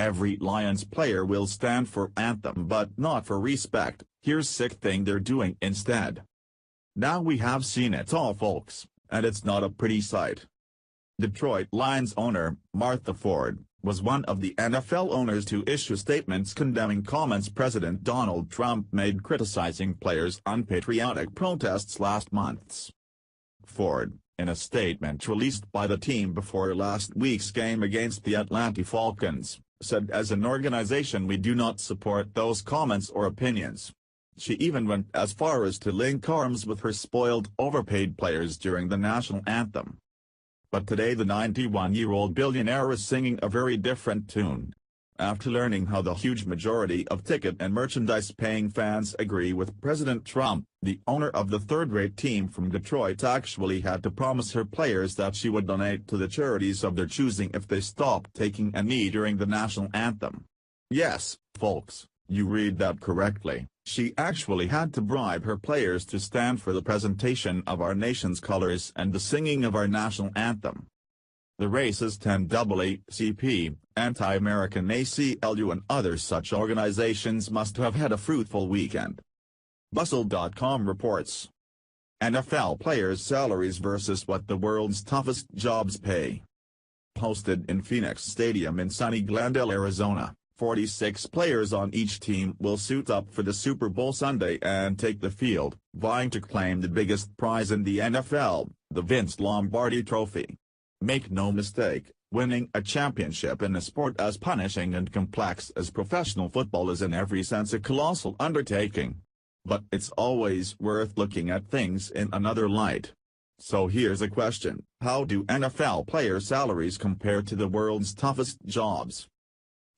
Every Lions player will stand for Anthem but not for respect. Here's sick thing they're doing instead. Now we have seen it all, folks, and it's not a pretty sight. Detroit Lions owner, Martha Ford, was one of the NFL owners to issue statements condemning comments President Donald Trump made criticizing players' unpatriotic protests last month. Ford, in a statement released by the team before last week's game against the Atlanta Falcons, said as an organization we do not support those comments or opinions. She even went as far as to link arms with her spoiled, overpaid players during the national anthem. But today the 91-year-old billionaire is singing a very different tune. After learning how the huge majority of ticket and merchandise-paying fans agree with President Trump, the owner of the third-rate team from Detroit actually had to promise her players that she would donate to the charities of their choosing if they stopped taking a knee during the national anthem. Yes, folks, you read that correctly. She actually had to bribe her players to stand for the presentation of our nation's colors and the singing of our national anthem. The racist NAACP, anti-American ACLU and other such organizations must have had a fruitful weekend. Bustle.com reports. NFL players' salaries versus what the world's toughest jobs pay. Hosted in Phoenix Stadium in sunny Glendale, Arizona, 46 players on each team will suit up for the Super Bowl Sunday and take the field, vying to claim the biggest prize in the NFL, the Vince Lombardi Trophy. Make no mistake, winning a championship in a sport as punishing and complex as professional football is in every sense a colossal undertaking. But it's always worth looking at things in another light. So here's a question: how do NFL player salaries compare to the world's toughest jobs?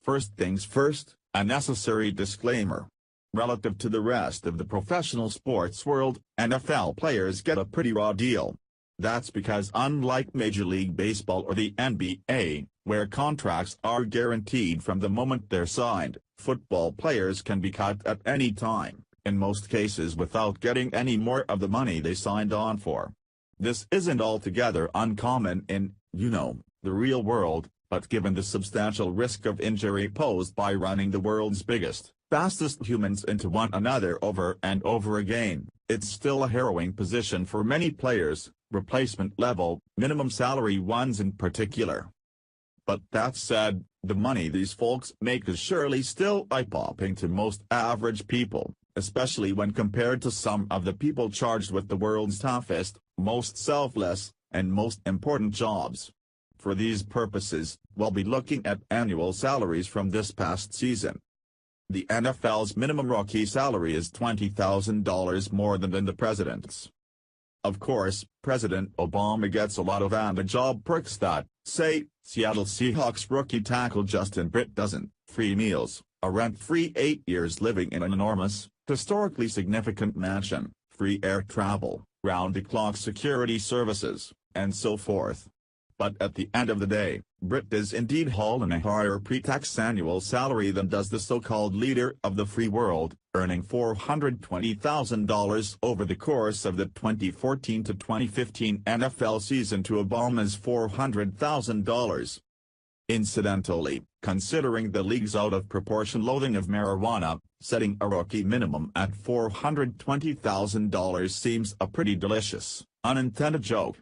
First things first, a necessary disclaimer. Relative to the rest of the professional sports world, NFL players get a pretty raw deal. That's because unlike Major League Baseball or the NBA, where contracts are guaranteed from the moment they're signed, football players can be cut at any time, in most cases without getting any more of the money they signed on for. This isn't altogether uncommon in, the real world, but given the substantial risk of injury posed by running the world's biggest, fastest humans into one another over and over again, it's still a harrowing position for many players, replacement level, minimum salary ones in particular. But that said, the money these folks make is surely still eye-popping to most average people, especially when compared to some of the people charged with the world's toughest, most selfless, and most important jobs. For these purposes, we'll be looking at annual salaries from this past season. The NFL's minimum rookie salary is $20,000 more than the president's. Of course, President Obama gets a lot of on-the-job perks that, say, Seattle Seahawks rookie tackle Justin Britt doesn't: free meals, a rent-free 8 years living in an enormous, historically significant mansion, free air travel, round-the-clock security services, and so forth. But at the end of the day, Britt is indeed hauling a higher pre-tax annual salary than does the so-called leader of the free world, earning $420,000 over the course of the 2014 to 2015 NFL season to Obama's $400,000. Incidentally, considering the league's out-of-proportion loathing of marijuana, setting a rookie minimum at $420,000 seems a pretty delicious, unintended joke.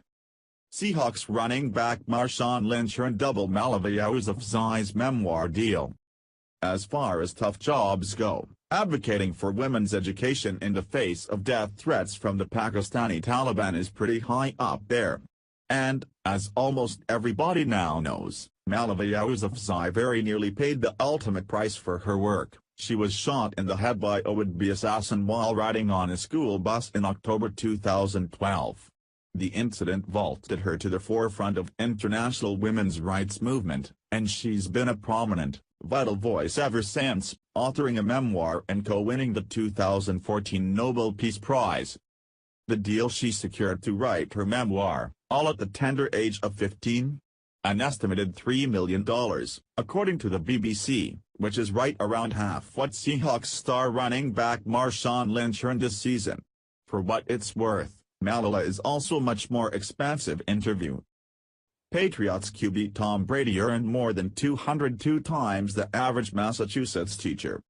Seahawks running back Marshawn Lynch earned double Malava Yousafzai's memoir deal. As far as tough jobs go, advocating for women's education in the face of death threats from the Pakistani Taliban is pretty high up there. And, as almost everybody now knows, Malava Yousafzai very nearly paid the ultimate price for her work. She was shot in the head by a would-be assassin while riding on a school bus in October 2012. The incident vaulted her to the forefront of international women's rights movement, and she's been a prominent, vital voice ever since, authoring a memoir and co-winning the 2014 Nobel Peace Prize. The deal she secured to write her memoir, all at the tender age of 15? An estimated $3 million, according to the BBC, which is right around half what Seahawks star running back Marshawn Lynch earned this season. For what it's worth, Malala is also a much more expansive interview. Patriots QB Tom Brady earned more than 202 times the average Massachusetts teacher.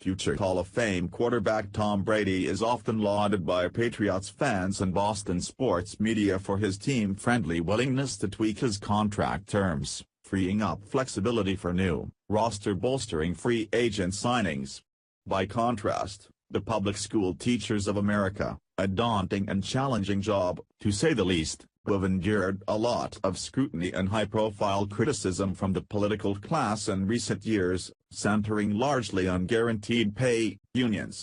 Future Hall of Fame quarterback Tom Brady is often lauded by Patriots fans and Boston sports media for his team-friendly willingness to tweak his contract terms, freeing up flexibility for new, roster-bolstering free agent signings. By contrast, the public school teachers of America, a daunting and challenging job, to say the least, who have endured a lot of scrutiny and high-profile criticism from the political class in recent years, centering largely on guaranteed pay, unions,